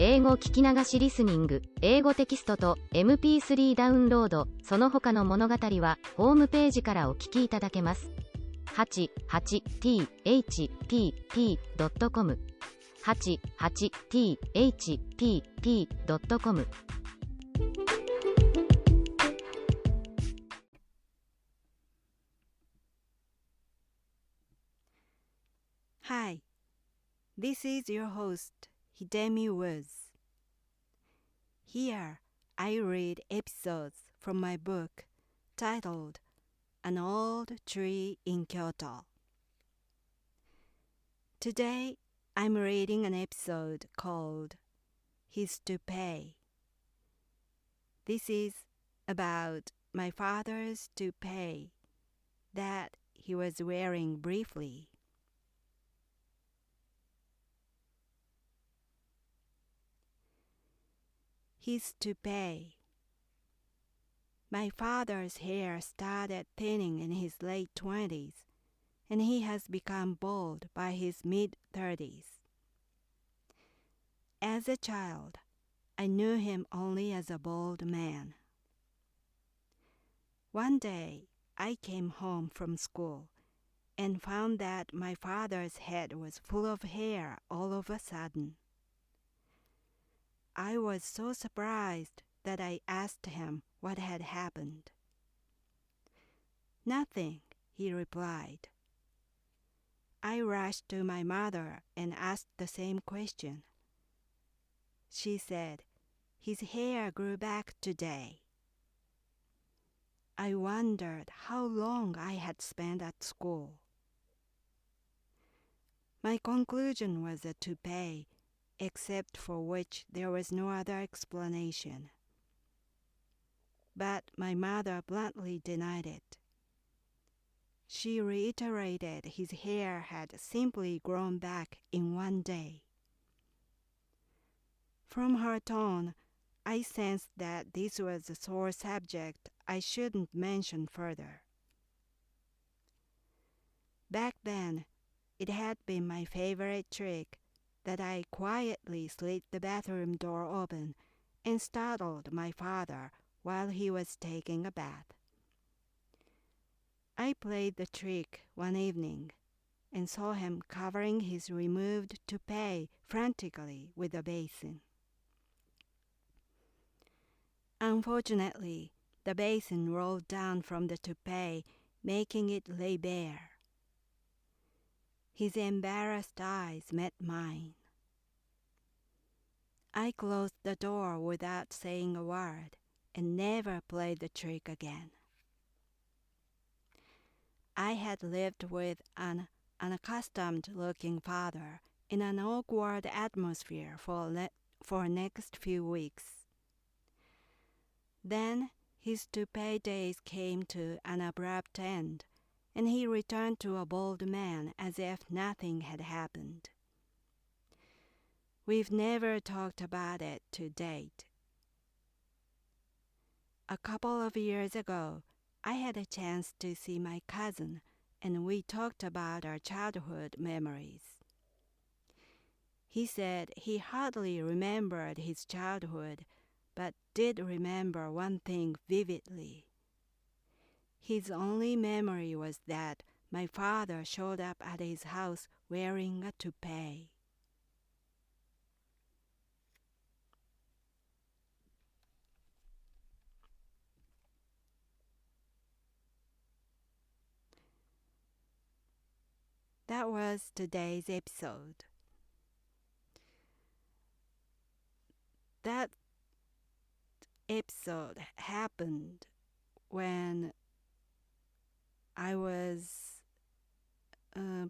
英語聞き流しリスニング、英語テキストと MP3 ダウンロード、その他の物語はホームページからお聞きいただけます。88thpp.com 88thpp.com Hi, this is your host, Hidemi Woods. Here, I read episodes from my book titled An Old Tree in Kyoto. Today, I'm reading an episode called His Toupee. This is about my father's toupee that he was wearing briefly. His toupee. My father's hair started thinning in his late 20s, and he has become bald by his mid-30s. As a child, I knew him only as a bald man. One day, I came home from school and found that my father's head was full of hair all of a sudden. I was so surprised that I asked him what had happened. "Nothing," he replied. I rushed to my mother and asked the same question. She said, "His hair grew back today." I wondered how long I had spent at school. My conclusion was a toupee, except for which there was no other explanation. But my mother bluntly denied it. She reiterated his hair had simply grown back in one day. From her tone, I sensed that this was a sore subject I shouldn't mention further. Back then, it had been my favorite trick that I quietly slit the bathroom door open and startled my father while he was taking a bath. I played the trick one evening and saw him covering his removed toupee frantically with a basin. Unfortunately, the basin rolled down from the toupee, making it lay bare. His embarrassed eyes met mine. I closed the door without saying a word and never played the trick again. I had lived with an unaccustomed-looking father in an awkward atmosphere for next few weeks. Then his toupee days came to an abrupt end, and he returned to a bald man as if nothing had happened. We've never talked about it to date. A couple of years ago, I had a chance to see my cousin, and we talked about our childhood memories. He said he hardly remembered his childhood, but did remember one thing vividly. His only memory was that my father showed up at his house wearing a toupee. That was today's episode. That episode happened when I was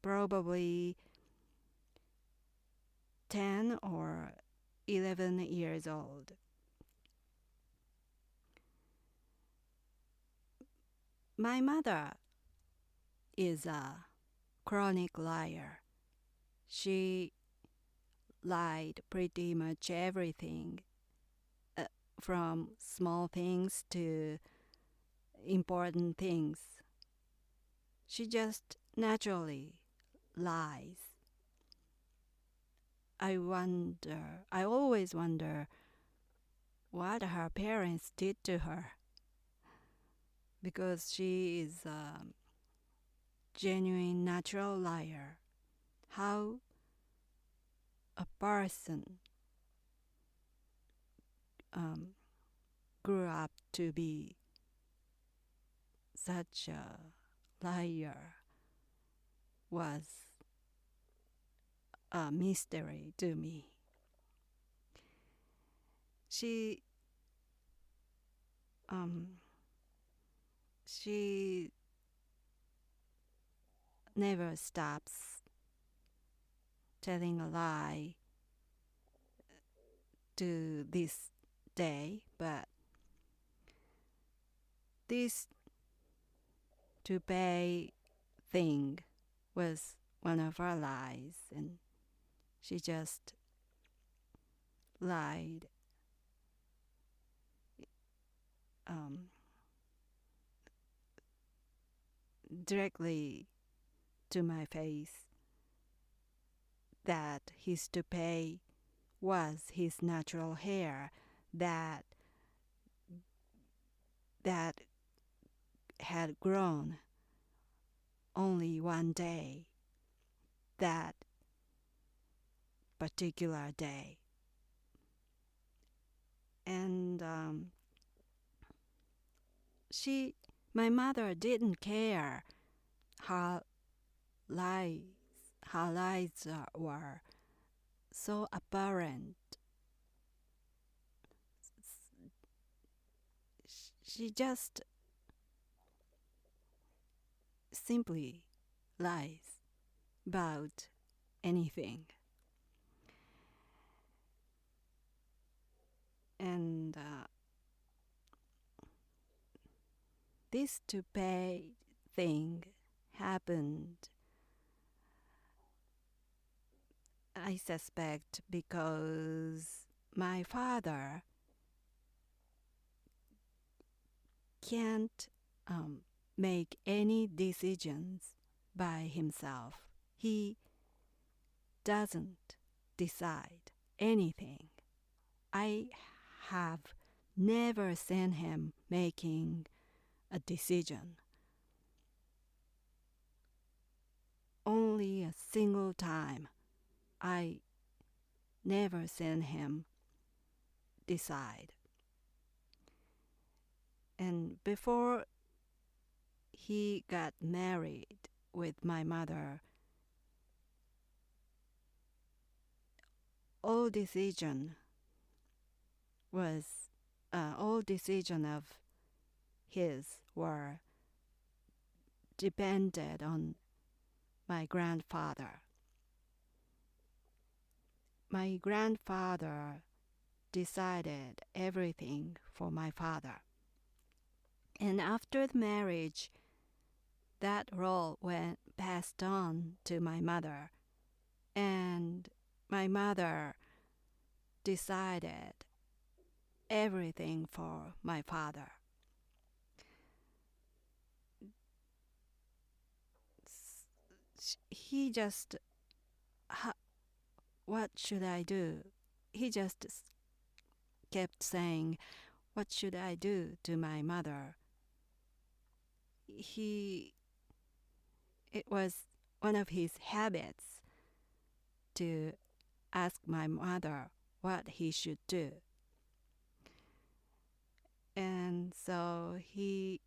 probably 10 or 11 years old. My mother is a chronic liar. She lied pretty much everything, from small things to important things. She just naturally lies. I always wonder what her parents did to her, because she is a genuine natural liar. How a person grew up to be such a liar was a mystery to me. She never stops telling a lie to this day, but this toupee thing was one of her lies, and she just lied directly to my face that his toupee was his natural hair that had grown only one day, that particular day. And my mother didn't care her lies were so apparent. She just simply lies about anything. And this toupee thing happened, I suspect, because my father can't make any decisions by himself. He doesn't decide anything. I have never seen him making a decision. Only a single time I never seen him decide. And before he got married with my mother, all decision of his were depended on my grandfather. My grandfather decided everything for my father. And after the marriage, that role went passed on to my mother. And my mother decided everything for my father. He just, what should I do? He just kept saying, what should I do to my mother? It was one of his habits to ask my mother what he should do. And so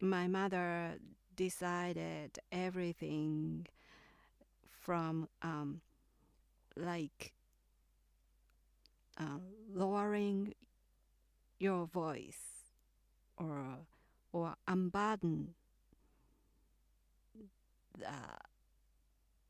my mother decided everything from lowering your voice or unbutton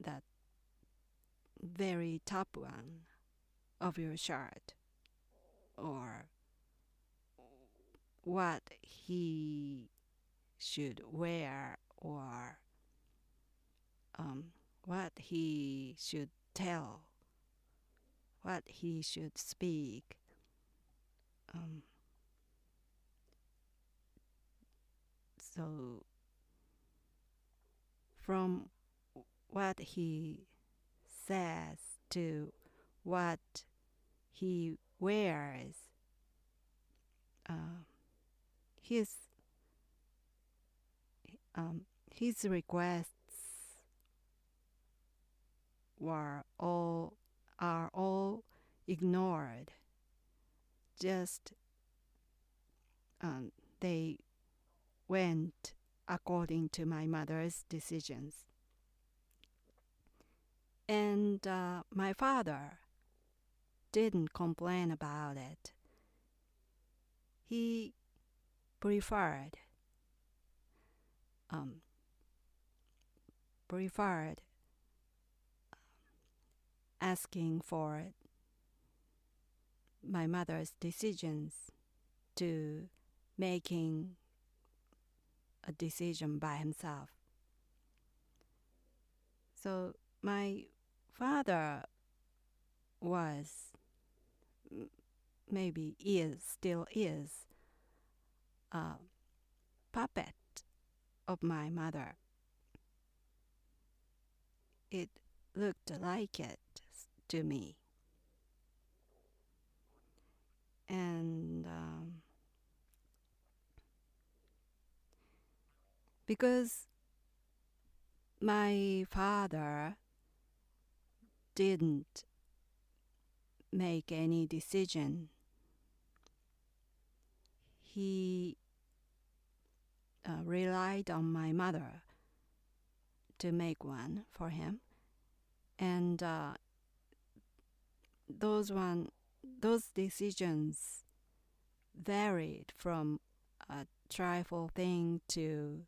that very top one of your shirt, or what he should wear, or what he should tell, what he should speak. So from what he says to what he wears. His requests are all ignored. Just they went according to my mother's decisions. And my father didn't complain about it. He preferred asking for my mother's decisions to making a decision by himself. So my father was, still is, a puppet of my mother. It looked like it to me. And because my father didn't make any decision, he relied on my mother to make one for him. And those decisions varied from a trifle thing to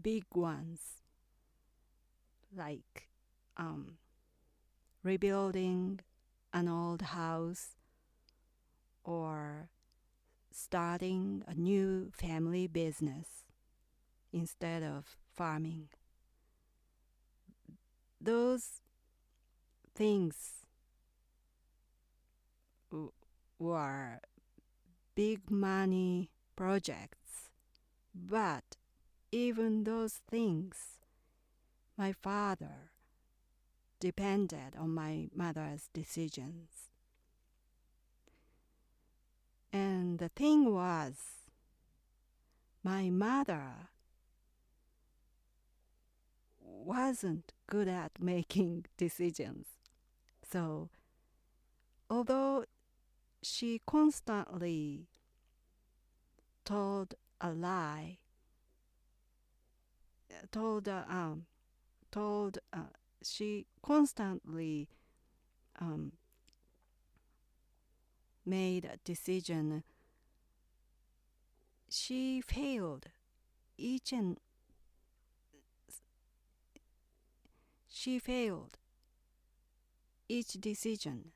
big ones, like rebuilding an old house or starting a new family business instead of farming. Those things were big money projects, but even those things, my father depended on my mother's decisions. And the thing was, my mother wasn't good at making decisions. So, although she constantly told a lie, she constantly made a decision. She failed each decision.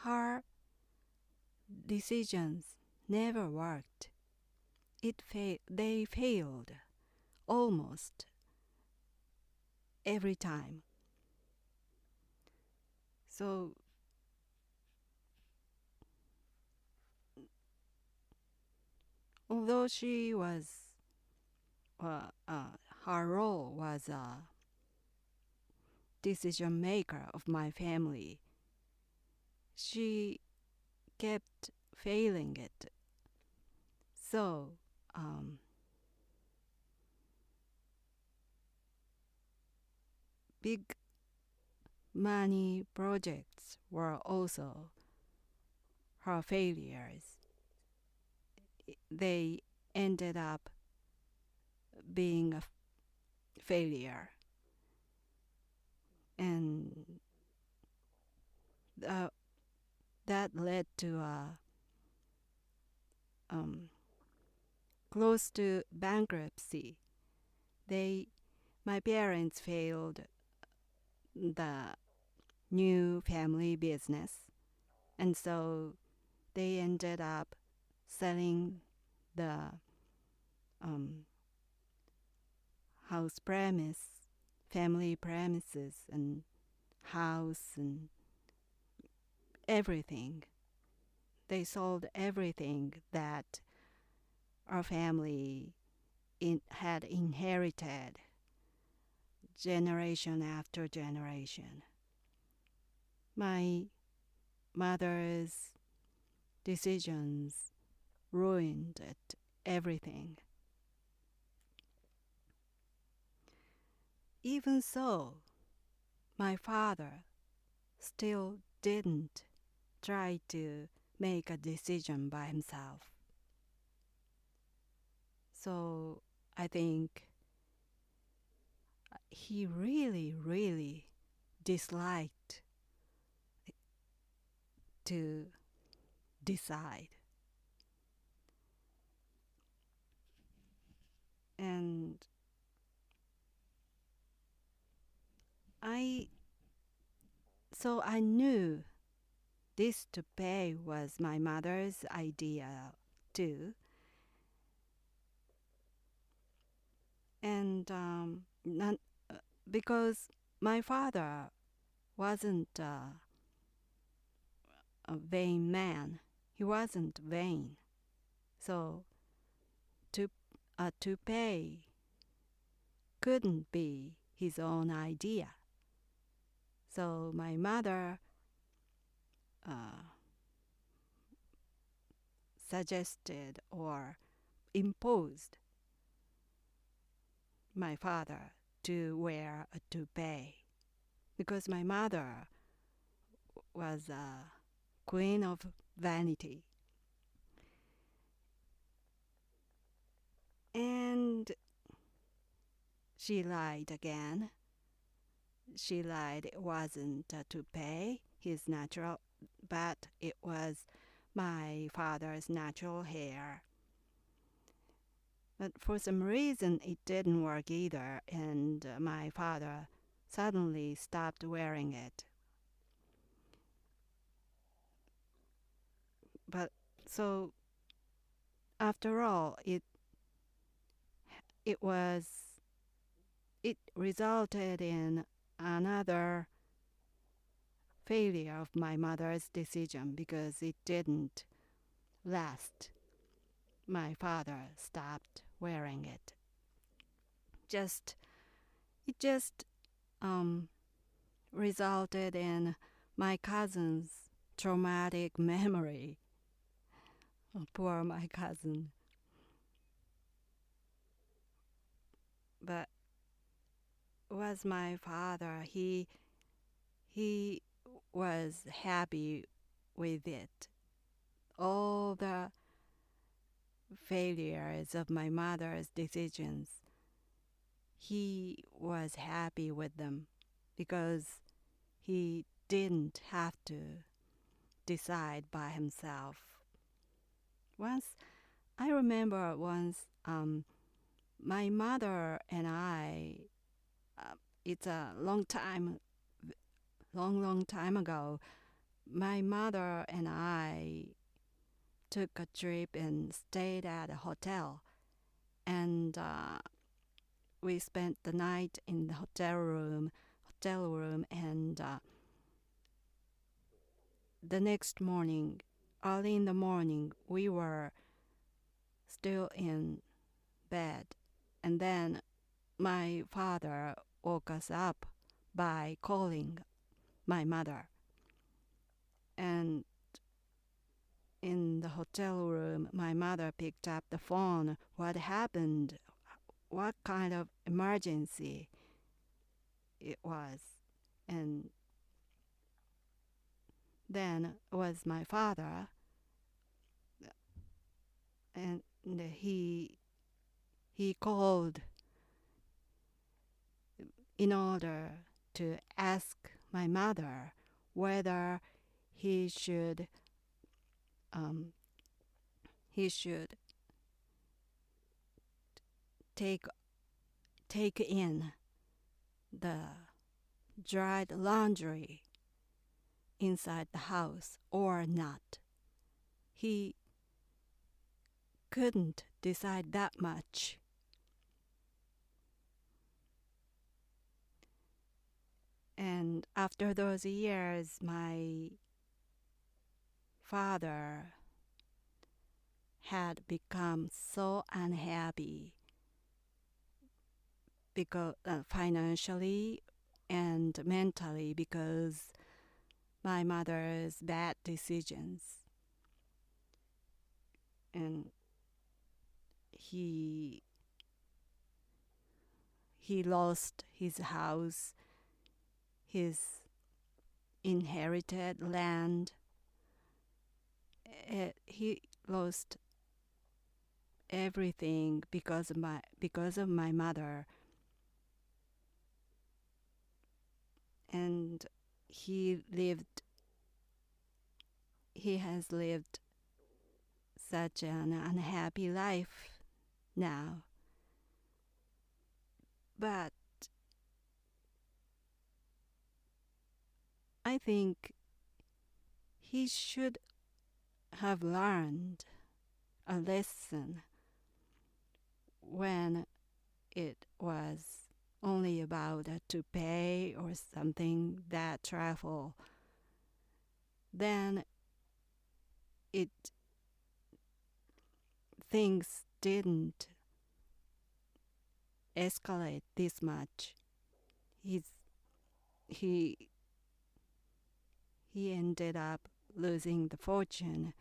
Her decisions never worked. They failed almost every time. So although she was, her role was a decision maker of my family, she kept failing it. So big money projects were also her failures. They ended up being a failure. And that led to close to bankruptcy. My parents failed the new family business, and so they ended up selling the family premises and house and everything. They sold everything that our family had inherited. generation after generation. My mother's decisions ruined everything. Even so, my father still didn't try to make a decision by himself. So I think he really disliked to decide. And I knew this toupee was my mother's idea too. And because my father wasn't a vain man. He wasn't vain. So a toupee couldn't be his own idea. So my mother suggested or imposed my father to wear a toupee because my mother was a queen of vanity. And she lied again. She lied it wasn't a toupee, his natural, but it was my father's natural hair. But for some reason it didn't work either, and my father suddenly stopped wearing it. But so after all, it resulted in another failure of my mother's decision because it didn't last. My father stopped wearing it. It just resulted in my cousin's traumatic memory. Oh, poor my cousin. But was my father, he was happy with it. All the failures of my mother's decisions, he was happy with them because he didn't have to decide by himself. I remember once my mother and I, it's a long time ago, my mother and I took a trip and stayed at a hotel. And we spent the night in the hotel room, and the next morning, early in the morning, we were still in bed. And then my father woke us up by calling my mother. And in the hotel room, my mother picked up the phone. What happened? What kind of emergency it was? And then it was my father, and he called in order to ask my mother whether he should take in the dried laundry inside the house or not. He couldn't decide that much. And after those years, my father had become so unhappy because financially and mentally because my mother's bad decisions. And he lost his house, his inherited land. He lost everything because of my mother. And he has lived such an unhappy life now. But I think he should have learned a lesson when it was only about a toupee or something that travel. Then things didn't escalate this much. He ended up losing the fortune,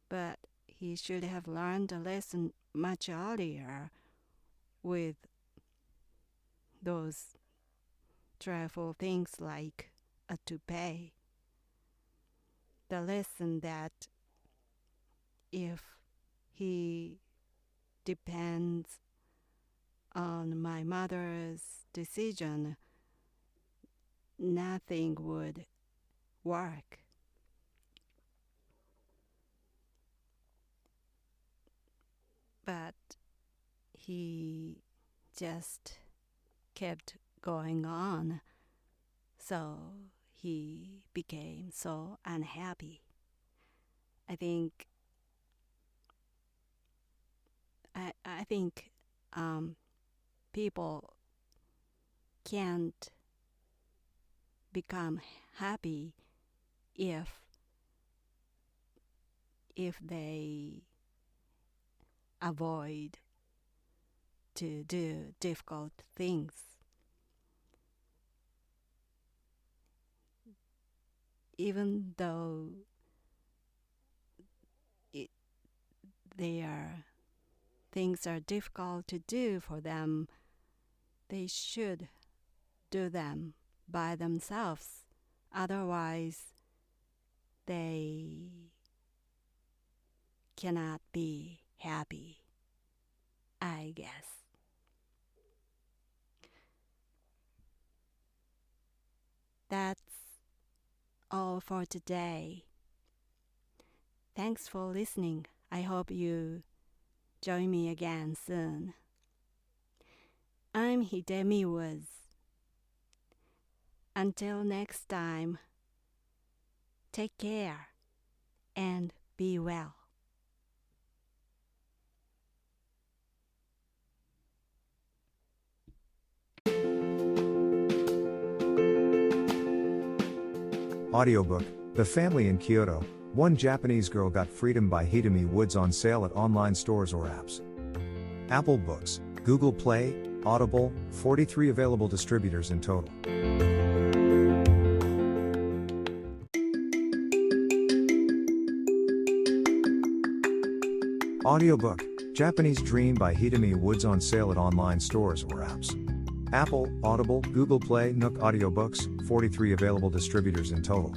but he should have learned a lesson much earlier with those travel things like a toupee. The lesson that if he depends on my mother's decision, nothing would work. But he just kept going on, so he became so unhappy. I think people can't become happy if they avoid to do difficult things. Even though things are difficult to do for them, they should do them by themselves. Otherwise, they cannot be happy, I guess. That's all for today. Thanks for listening. I hope you join me again soon. I'm Hidemi Woods. Until next time, take care and be well. Audiobook, The Family in Kyoto, One Japanese Girl Got Freedom by Hidemi Woods on sale at online stores or apps. Apple Books, Google Play, Audible, 43 available distributors in total. Audiobook, Japanese Dream by Hidemi Woods on sale at online stores or apps. Apple, Audible, Google Play, Nook Audiobooks, 43 available distributors in total.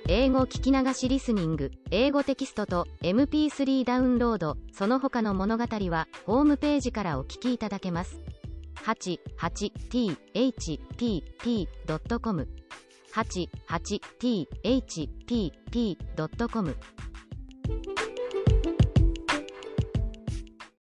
英語聞き流しリスニング、英語テキストと MP3 ダウンロード、その他の物語はホームページからお聞きいただけます。88thpp.com 88thpp.com